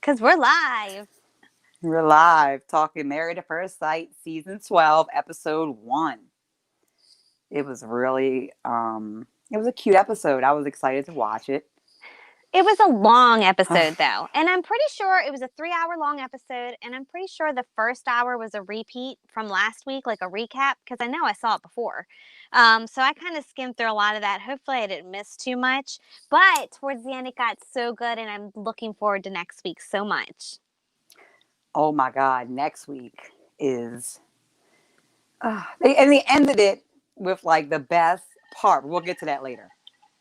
Because we're live. We're live talking Married at First Sight, season 12, episode 1. It was really, it was a cute episode. I was excited to watch it. It was a long episode, though. And I'm pretty sure it was a 3-hour long episode. And I'm pretty sure the first hour was a repeat from last week, like a recap, because I know I saw it before. So I kind of skimmed through a lot of that. Hopefully I didn't miss too much. But towards the end, it got so good. And I'm looking forward to next week so much. Oh my God, next week is, they ended it with like the best part. We'll get to that later.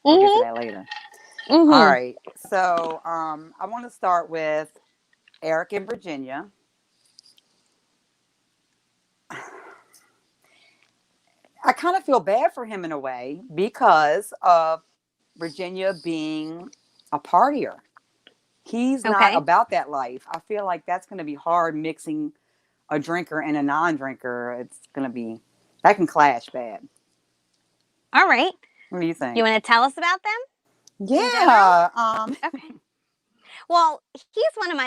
We'll get to that later. Mm-hmm. All right. So I want to start with Erik and Virginia. I kind of feel bad for him in a way because of Virginia being a partier. He's not about that life. I feel like that's going to be hard mixing a drinker and a non-drinker. It's going to be, that can clash bad. All right. What do you think? You want to tell us about them? Yeah. Okay. Well, he's one of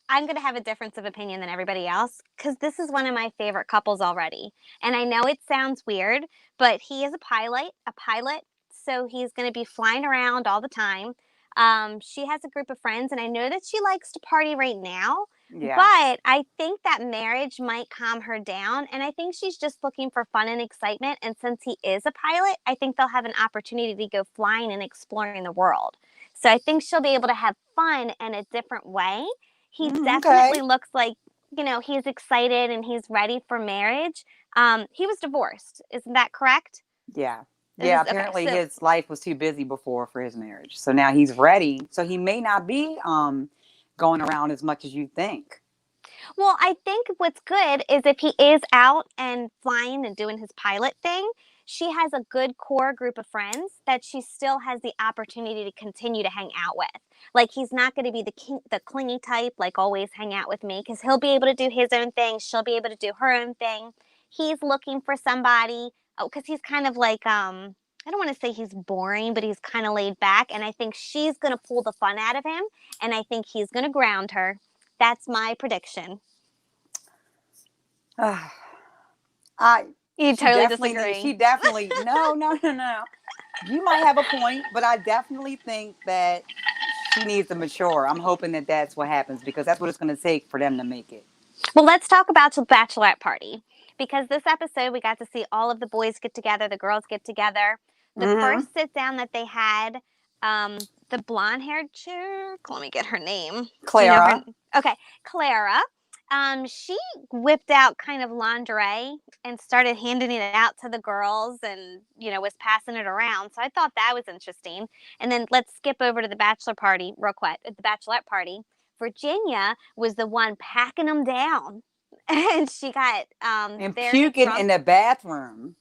I'm going to have a difference of opinion than everybody else because this is one of my favorite couples already. And I know it sounds weird, but he is a pilot, so he's going to be flying around all the time. She has a group of friends, and I know that she likes to party right now. Yeah. But I think that marriage might calm her down, and I think she's just looking for fun and excitement. And since he is a pilot, I think they'll have an opportunity to go flying and exploring the world. So I think she'll be able to have fun in a different way. He definitely looks like, he's excited and he's ready for marriage. He was divorced. Isn't that correct? Yeah. Yeah, apparently his life was too busy before for his marriage. So now he's ready. So he may not be going around as much as you think. Well, I think what's good is if he is out and flying and doing his pilot thing, she has a good core group of friends that she still has the opportunity to continue to hang out with. Like, he's not going to be the clingy type, like always hang out with me, because he'll be able to do his own thing. She'll be able to do her own thing. He's looking for somebody. Oh, because he's kind of like, I don't want to say he's boring, but he's kind of laid back. And I think she's going to pull the fun out of him. And I think he's going to ground her. That's my prediction. You totally disagree. She definitely, no. You might have a point, but I definitely think that she needs to mature. I'm hoping that that's what happens because that's what it's going to take for them to make it. Well, let's talk about the Bachelorette party. Because this episode, we got to see all of the boys get together, the girls get together. The first sit down that they had, the blonde-haired chick, let me get her name. Clara. Clara. She whipped out kind of lingerie and started handing it out to the girls and, was passing it around. So I thought that was interesting. And then let's skip over to the bachelor party real quick, the Bachelorette party. Virginia was the one packing them down. And she got and puking in the bathroom.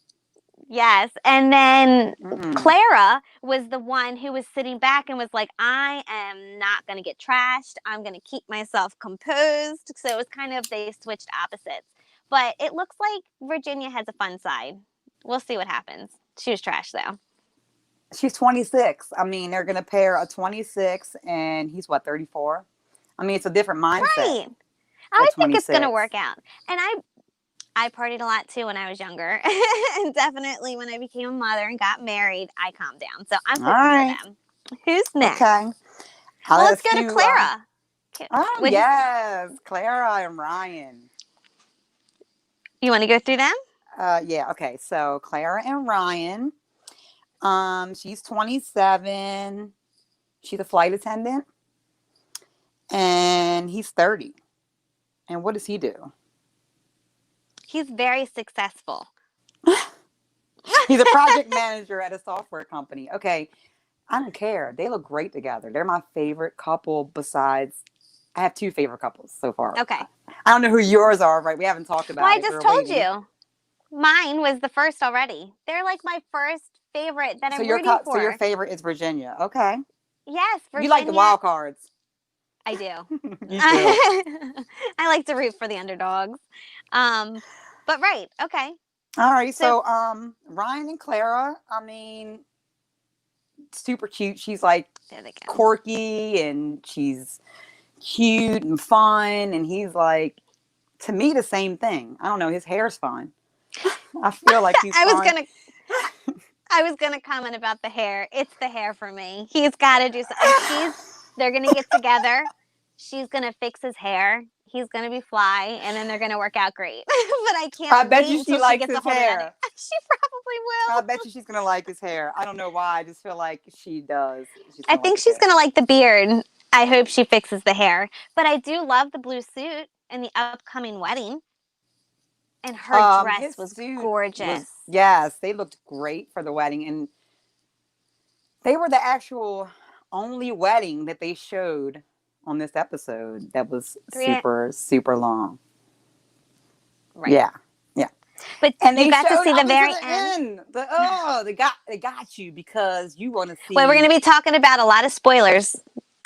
Yes. And then Clara was the one who was sitting back and was like, I am not going to get trashed. I'm going to keep myself composed. So it was kind of, they switched opposites. But it looks like Virginia has a fun side. We'll see what happens. She was trash, though. She's 26. I mean, they're going to pair a 26 and he's 34? I mean, it's a different mindset. Right. I think it's going to work out. And I partied a lot too when I was younger. And definitely when I became a mother and got married, I calmed down. So I'm hoping for them. Who's next? Okay. Well, let's go to Clara. Yes. Clara and Ryan. You want to go through them? Yeah. Okay. So Clara and Ryan. She's 27. She's a flight attendant. And he's 30. And what does he do? He's very successful. He's a project manager at a software company. Okay. I don't care. They look great together. They're my favorite couple besides, I have 2 favorite couples so far. Okay. I don't know who yours are, right? We haven't talked about it. Well, I just told you. Mine was the first already. They're like my first favorite that I'm rooting for. So your favorite is Virginia. Okay. Yes, Virginia. You like the wild cards. I do. You do. I like to root for the underdogs. But right, okay. All right, so Ryan and Clara, I mean, super cute. She's like quirky and she's cute and fun, and he's like, to me, the same thing. I don't know. His hair's fine. I feel like he's I was fine. gonna I was gonna comment about the hair. It's the hair for me. He's got to do something. They're gonna get together. She's gonna fix his hair. He's gonna be fly, and then they're gonna work out great. But I I can't bet wait you she until she likes gets a his hold of that hair. hair. She probably I will. bet you she's gonna like his hair. I don't know why. I just feel like she does. She's I gonna like think his she's hair. gonna like the beard. I hope she fixes the hair. But I do love the blue suit and the upcoming wedding. And her dress His was suit was, gorgeous. yes, they looked great for the wedding, and they were the actual only wedding that they showed on this episode that was Three, super super long. right. Yeah, yeah. But And you they got to showed see the up until very the end. end. They got you because you want to Well, we're see. going to be talking about a lot of spoilers.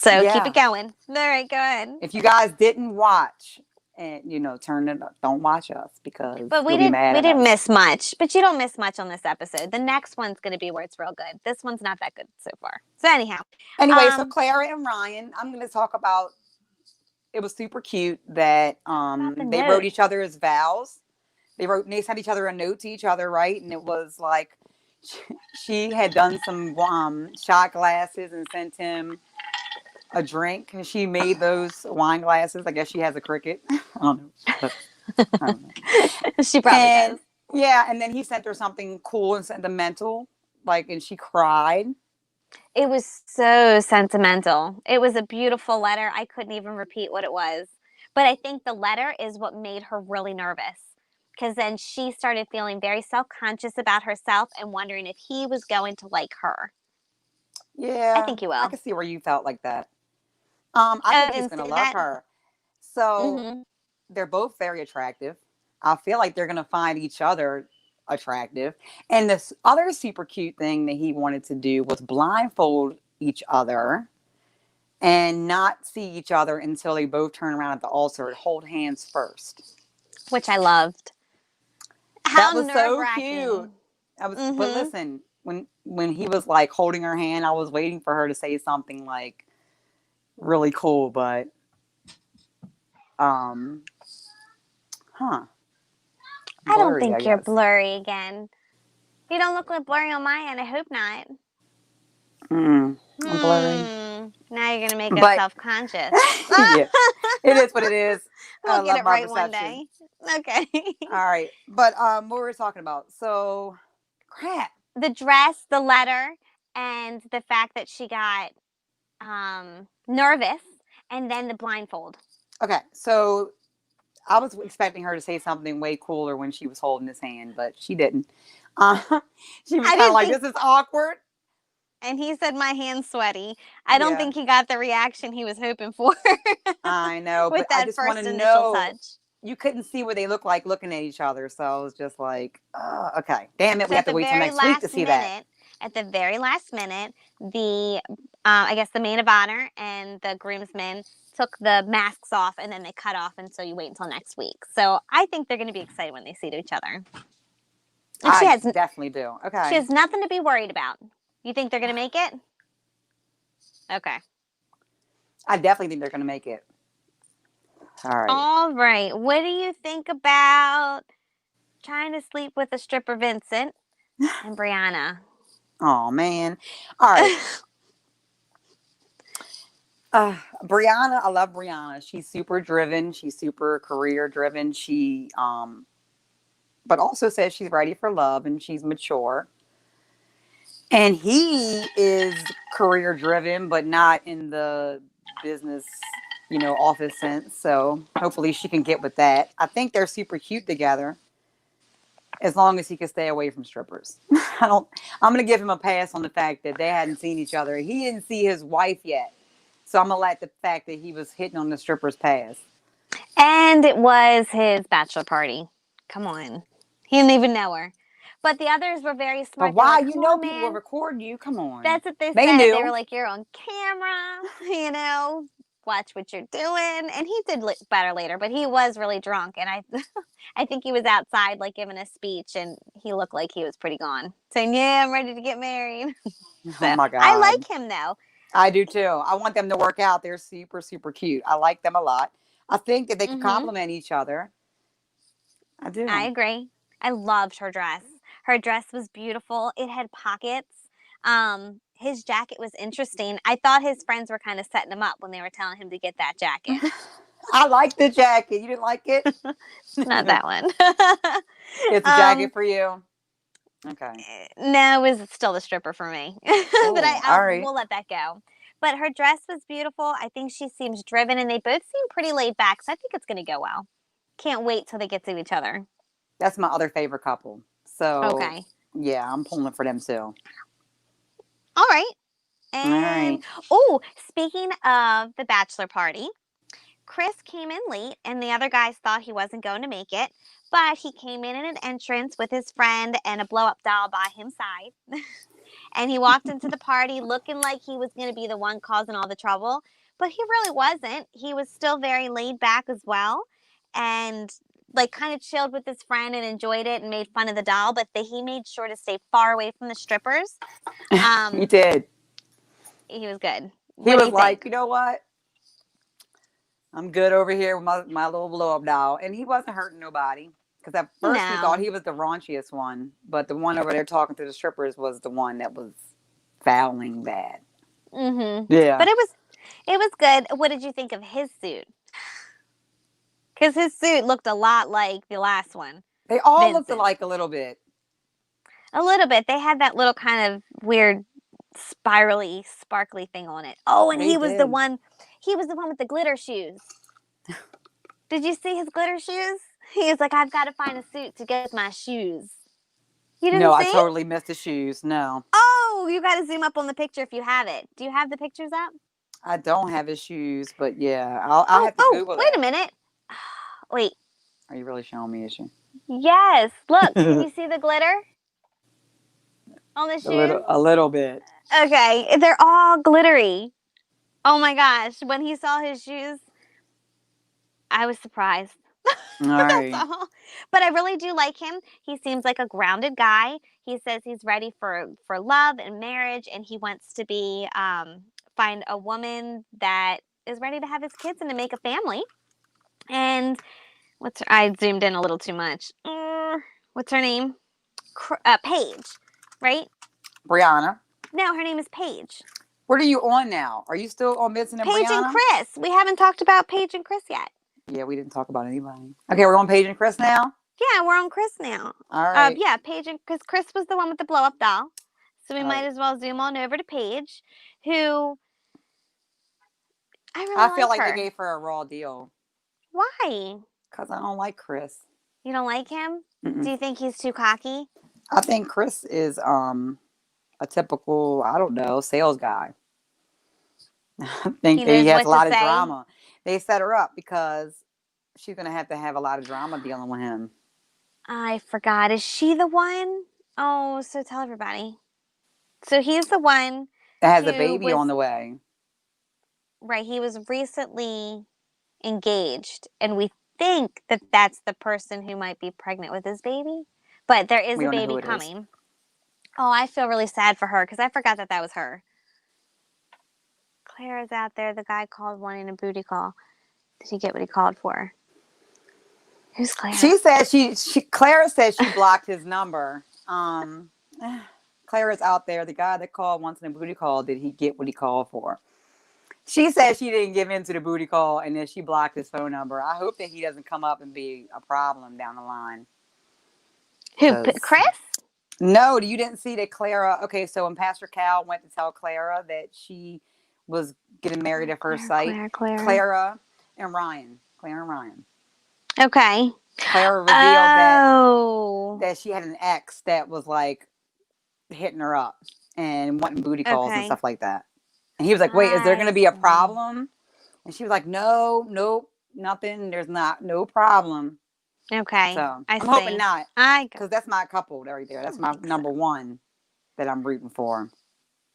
So keep Yeah. it going. All right, go ahead. If you guys didn't watch, and turn it up, don't watch us because But you'll be mad we at didn't us. miss much. But you don't miss much on this episode. The next one's going to be where it's real good. This one's not that good so far. So anyhow, Anyway, so Clara and Ryan, I'm going to talk about. It was super cute that about the they wrote note. each other's vows. They sent each other a note to each other, right? And it was like she had done some shot glasses and sent him a drink. And she made those wine glasses. I guess she has a cricket. I don't know. But I don't know. She probably And does. yeah, and then he sent her something cool and sentimental, like, and she cried. It was so sentimental. It was a beautiful letter. I couldn't even repeat what it was. But I think the letter is what made her really nervous. Because then she started feeling very self conscious about herself and wondering if he was going to like her. I Yeah, think he I will. can see where you felt like that. I Oh, think he's didn't gonna see love that? her. So Mm-hmm. they're both very attractive. I feel like they're gonna find each other attractive. And this other super cute thing that he wanted to do was blindfold each other and not see each other until they both turn around at the altar and hold hands first. Which I loved. That How was nerve so cute. wracking. But Mm-hmm. listen, when he was like holding her hand, I was waiting for her to say something like really cool, but um, huh, I don't blurry, I think you're guess. blurry again. You don't look like blurry on my end. I hope not. I'm blurry, Now you're gonna make us but self-conscious. yeah, it is what it is. I We'll get love it my right one perception. day. Okay. All right, but what were we talking about? So, crap. The dress, the letter, and the fact that she got nervous, and then the blindfold. Okay, so I was expecting her to say something way cooler when she was holding his hand, but she didn't. Uh, she was I kind of didn't like, think, "This is awkward." and he said, "My hand's sweaty." I don't Yeah, think he got the reaction he was hoping for I know, with but I that just want first to initial know. touch. You couldn't see what they look like looking at each other, so I was just like, okay, damn it, we So have to wait till next week to see that. at the very last minute, the I guess the maid of honor and the groomsmen took the masks off, and then they cut off, and so you wait until next week. So I think they're going to be excited when they see each other. And I definitely do. she Okay, has nothing to be worried about. You think they're going to make it? Okay. I definitely think they're gonna make it. All right. All right. What do you think about trying to sleep with a stripper, Vincent and Briana? Oh man. All right. Briana, I love Briana. She's super driven. She's super career driven. She but also says she's ready for love and she's mature. And he is career driven, but not in the business, office sense. So hopefully she can get with that. I think they're super cute together, as long as he can stay away from strippers. I don't. I'm gonna give him a pass on the fact that they hadn't seen each other. He didn't see his wife yet, so I'm gonna let the fact that he was hitting on the strippers pass. And it was his bachelor party. Come on. He didn't even know her. But the others were very But smart. They're why? like, come on, People were man. recording you. Come on. That's what they They said. They were knew. like, you're on camera, watch what you're doing. And he did better later, but he was really drunk. And I think he was outside, like giving a speech, and he looked like he was pretty gone, saying, yeah, I'm ready to get married. Oh So my I god. like him, though. I do too. I want them to work out. They're super, super cute. I like them a lot. I think that they could Mm-hmm. complement each other. I I do. agree. I loved her dress. Her dress was beautiful. It had pockets. His jacket was interesting. I thought his friends were kind of setting him up when they were telling him to get that jacket. I like the jacket. You didn't like it? Not that one. It's a um, jacket for you. Okay. no, it was still the stripper for me. But Oh, all right. we'll let that go. But her dress was beautiful. I think she seems driven, and they both seem pretty laid back. So I think it's going to go well. Can't wait till they get to each other. That's my other favorite couple. So, Okay. yeah, I'm pulling for them too. All right. All And right. oh, speaking of the bachelor party, Chris came in late, and the other guys thought he wasn't going to make it, but he came in at an entrance with his friend and a blow up doll by his side. And he walked into the party looking like he was going to be the one causing all the trouble, but he really wasn't. He was still very laid back as well, and like kind of chilled with his friend and enjoyed it and made fun of the doll, but he made sure to stay far away from the strippers. He Um, did. he was good. He What do was you like, think? you know what? I'm good over here with my little blow up doll. And he wasn't hurting nobody. Because at first we thought No. he was the raunchiest one. But the one over there talking to the strippers was the one that was fouling bad. Mhm. Yeah. But it was good. What did you think of his suit? Because his suit looked a lot like the last one, They all looked Vincent. alike a little bit. A little bit. They had that little kind of weird spirally, sparkly thing on it. Oh, and They he was the did. one. He was the one with the glitter shoes. Did you see his glitter shoes? He was like, I've got to find a suit to get my shoes. You No, didn't I see? totally missed the shoes. No. Oh, you got to zoom up on the picture if you have it. Do you have the pictures up? I don't have his shoes, but yeah, I'll Oh, have to oh, Google wait a that. minute. Wait. Are you really showing me his shoe? Yes. Look, can a you see the glitter on the shoes? little bit. Okay, they're all glittery. Oh my gosh, when he saw his shoes, I was surprised. All That's right. all. But I really do like him. He seems like a grounded guy. He says he's ready for love and marriage, and he wants to be find a woman that is ready to have his kids and to make a family. And I zoomed in a little too much. What's her name? Paige, right? Briana. No, her name is Paige. What are you on now? Are you still on Vincent and Paige and Briana? Chris. We haven't talked about Paige and Chris yet. Yeah, we didn't talk about anybody. Okay, we're on Paige and Chris now. Yeah, we're on Chris now. All right. Yeah, Paige and because Chris was the one with the blow up doll, so we All might right. as well zoom on over to Paige, who I I really feel like like they her. gave her a raw deal Why? because I don't like Chris. You don't like him? Do Mm-mm. you think he's too cocky? I think Chris is a typical, I don't know, sales guy. I think He that he knows has a what to lot of say. drama. They set her up because she's gonna have a lot of drama dealing with him. I forgot. Is she the one? Oh, so tell everybody. So he's the one That has a who baby was on the way. right. He was recently engaged, and we think that that's the person who might be pregnant with his baby. But there is We a don't know baby who it is. coming. Oh, I feel really sad for her because I forgot that that was her. Clara's out there. The guy called wanting a booty call. Did he get what he called for? Who's Clara? She said Clara said she blocked his number. Clara's out there. The guy that called once in a booty call, did he get what he called for? She said she didn't give in to the booty call and then she blocked his phone number. I hope that he doesn't come up and be a problem down the line. Who? Because Chris? no, you didn't see that Clara. Okay, so when Pastor Cal went to tell Clara that she was getting married Oh, at first Clara, sight, Clara, Clara. Clara and Ryan. Okay. Clara revealed Oh. that she had an ex that was like hitting her up and wanting booty calls and Okay. stuff like that. And he was like, "Wait, is there going to I be a see. problem?" And she was like, "No, nope, nothing. There's not no problem." Okay. So I I'm hoping see. not, I got. because that's my couple right there. I That's don't my think so. number one that I'm rooting for.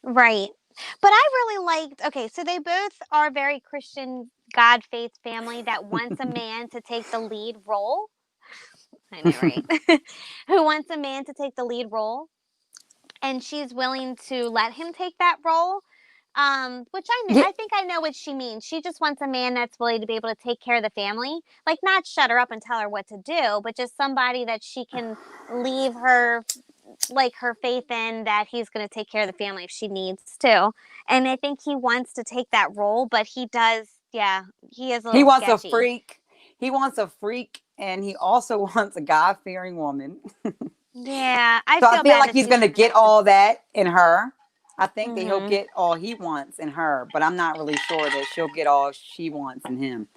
Right. But I really liked, okay, so they both are very Christian, God faith family that wants a man to take the lead role. I know, right? Who wants a man to take the lead role, and she's willing to let him take that role. Which Yeah, I think I know what she means. She just wants a man that's willing to be able to take care of the family. Like, not shut her up and tell her what to do, but just somebody that she can leave her, like, her faith in, that he's going to take care of the family if she needs to. And I think he wants to take that role, but he does, yeah, he is a he little wants a sketchy. freak. He wants a freak, and he also wants a God fearing woman. Yeah, I So I feel feel bad like that he's she's gonna going to get have to. all that in her. I think that he'll Hmm. get all he wants in her, but I'm not really sure that she'll get all she wants in him.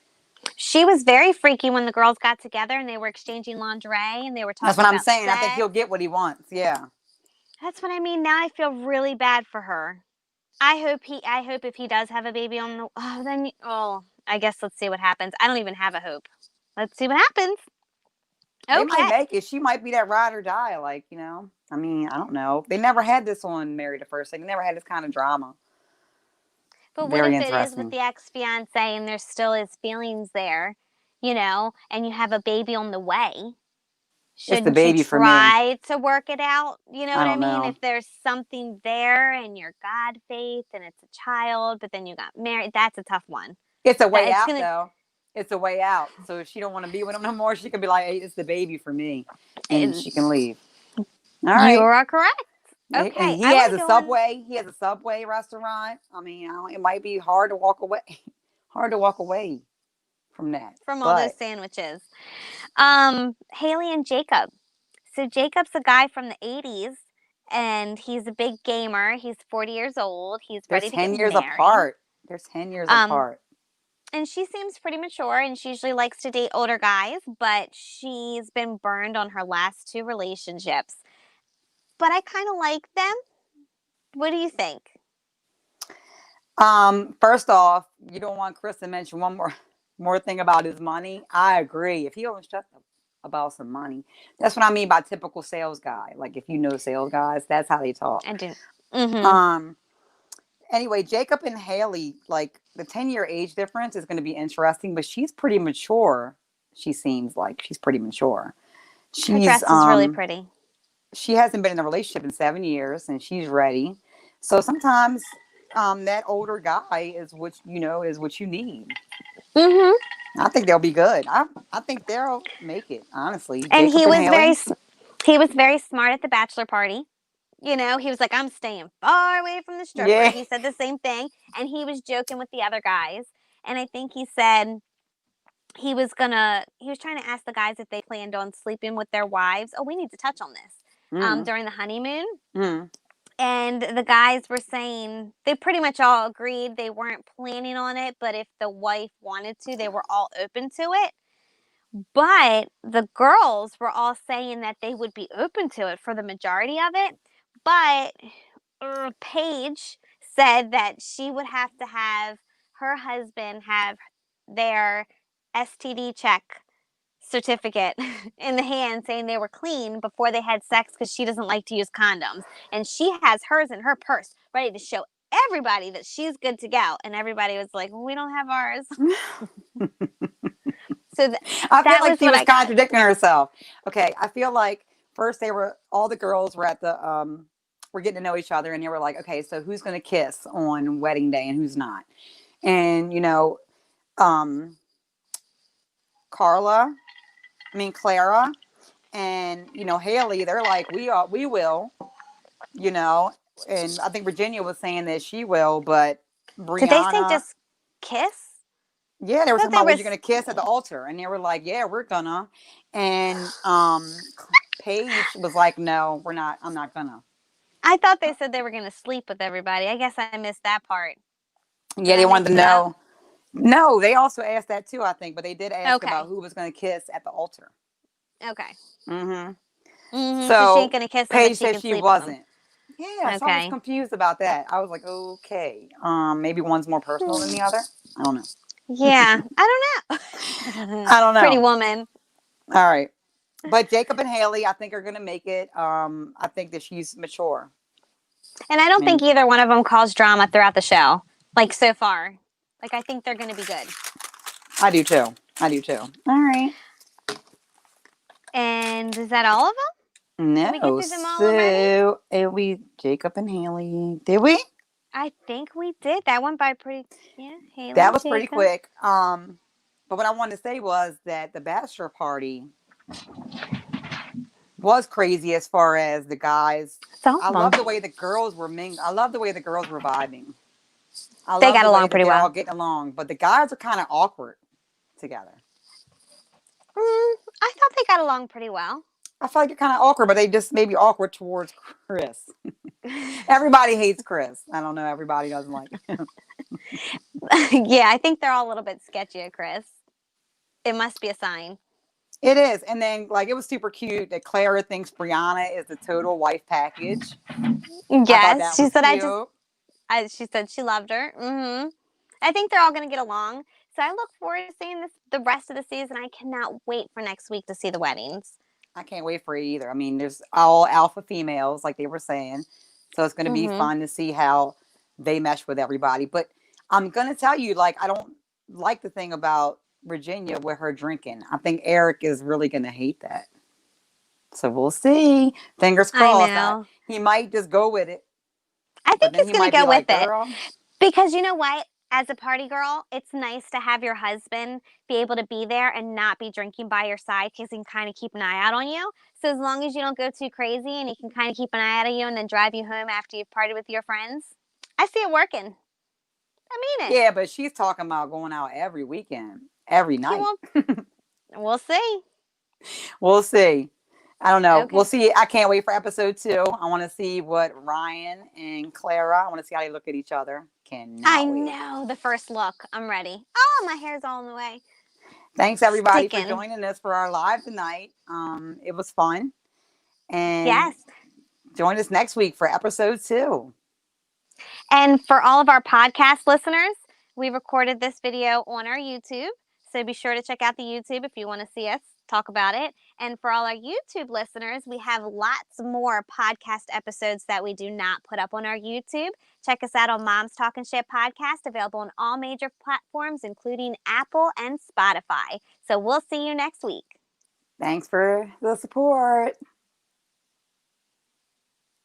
She was very freaky when the girls got together and they were exchanging lingerie and they were That's talking what I'm about saying. I think sex. he'll get what he wants. Yeah. That's what I mean. Now I feel really bad for her. I hope if he does have a baby on the I guess let's see what happens. I don't even have a hope. Let's see what happens. They might Okay. make it. She might be that ride or die. Like, I mean, I don't know. They never had this on Married at First Sight. They never had this kind of drama. But what Very if it is with interesting. the ex-fiance and there still is feelings there, and you have a baby on the way? It's the Shouldn't you baby for me. try to work it out? You know I what I don't mean? know. If there's something there and your God faith and it's a child, but then you got married, that's a tough one. It's a That way it's out, gonna though. It's a way out. So if she don't want to be with him no more, she can be like, "Hey, it's the baby for me," and it, she can leave. All you right. are correct. And Okay, he I has want to a go on Subway. He has a Subway restaurant. I mean, it might be hard to walk away, hard to walk away from that. from all those But sandwiches. Haley and Jacob. So Jacob's a guy from the 80s and he's a big gamer. He's 40 years old. He's they're ready to get 10 years married. apart. They're 10 years Um, apart. and she seems pretty mature and she usually likes to date older guys, but she's been burned on her last two relationships. But I kind of like them. What do you think? First off, you don't want Chris to mention one more thing about his money. I agree. If he don't shut up about some money, that's what I mean by typical sales guy. Like if you know sales guys, that's how they talk. I do. Mm-hmm. Um, anyway, Jacob and Haley, like the 10-year age difference is going to be interesting, but she's pretty mature. She seems like she's pretty mature. Her She's dress is really pretty. she hasn't been in a relationship in 7 years and she's ready. So sometimes that older guy is what you need. Mm-hmm. I think they'll be good. I think they'll make it, honestly. And Jacob and Haley. he was very smart at the bachelor party. He was like, I'm staying far away from the stripper. Yeah. He said the same thing. And he was joking with the other guys. And I think he said he was trying to ask the guys if they planned on sleeping with their wives. Oh, we need to touch on this. Mm, During the honeymoon. mm. And the guys were saying they pretty much all agreed they weren't planning on it, but if the wife wanted to, they were all open to it. But the girls were all saying that they would be open to it for the majority of it. But Paige said that she would have to have her husband have their STD check certificate in the hand saying they were clean before they had sex because she doesn't like to use condoms. And she has hers in her purse ready to show everybody that she's good to go. And everybody was like, well, we don't have ours. So I feel that like was she what was I got. contradicting herself. Okay, I feel like first all the girls were at the were getting to know each other, and they were like, okay, so who's going to kiss on wedding day and who's not? And um, Clara, and Haley, they're like, we will, you know, and I think Virginia was saying that she will, but Did they say Briana, just kiss? yeah, they I were thought talking there about was you was. gonna kiss at the altar, and they were like, yeah, we're gonna, and Paige was like, no, we're not. I'm not gonna. I thought they said they were going to sleep with everybody. I guess I missed that part. Did Yeah, I they mix wanted to it up? know. No, they also asked that too, I think, but they did ask about Okay. who was gonna kiss at the altar. Okay. Mm-hmm. So she ain't So going to kiss them, but Paige she said can she sleep with them. wasn't. Yeah, so I was Okay. confused about that. I was like, okay, maybe one's more personal than Hmm. the other. I don't know. Yeah. I don't know. I don't Pretty know. woman. All right, but Jacob and Haley, I think are gonna make it. I think that she's mature. And I don't think And either one of them caused drama throughout the show, like so far. Like, I think they're going to be good. I do too. I do too. All right. And is that all of them? Did we get No, through them all already? so we Jacob and Haley. Did we? I think we did. That went by pretty. Yeah, That Haley, was pretty Jacob. quick. But what I wanted to say was that the bachelor party was crazy as far as the guys. Some I of them. love the way the girls were I love the way the girls were vibing. I They love got the way along that pretty they're all well. getting along, but the guys are kind of awkward together. I thought they got along pretty well. I feel like they're kind of awkward, but they just maybe awkward towards Chris. Everybody hates Chris. I don't know. Everybody doesn't like him. Yeah, I think they're all a little bit sketchy at Chris. It must be a sign. It is. And then, like, it was super cute that Clara thinks Briana is the total wife package. I thought Yes, that she was said cute. she said she loved her. I think they're all going to get along. So I look forward to seeing the rest of the season. I cannot wait for next week to see the weddings. I can't wait for it either. I mean, there's all alpha females, like they were saying. So it's going to be Mm-hmm. fun to see how they mesh with everybody. But I'm going to tell you, like, I don't like the thing about Virginia with her drinking. I think Erik is really going to hate that. So we'll see. Fingers I crossed. know. He might just go with it, I but think then he's he going to might be go with like, it. girl. Because you know what? As a party girl, it's nice to have your husband be able to be there and not be drinking by your side because he can kind of keep an eye out on you. So as long as you don't go too crazy and he can kind of keep an eye out on you and then drive you home after you've partied with your friends, I see it working. I mean it. Yeah, but she's talking about going out every weekend, every He night. won't. We'll see. We'll see. I don't know. We'll Okay. see. I can't wait for episode 2. I want to see what Ryan and Clara. I want to see how they look at each other. I Cannot wait. know the first look. I'm ready. Oh, my hair's all in the way. Thanks everybody for Sticking. joining us for our live tonight. It was fun, and Yes. join us next week for episode 2. And for all of our podcast listeners, we recorded this video on our YouTube. So be sure to check out the YouTube if you want to see us talk about it. And for all our YouTube listeners, we have lots more podcast episodes that we do not put up on our YouTube. Check us out on Mom's Talking Shit podcast, available on all major platforms, including Apple and Spotify. So we'll see you next week. Thanks for the support.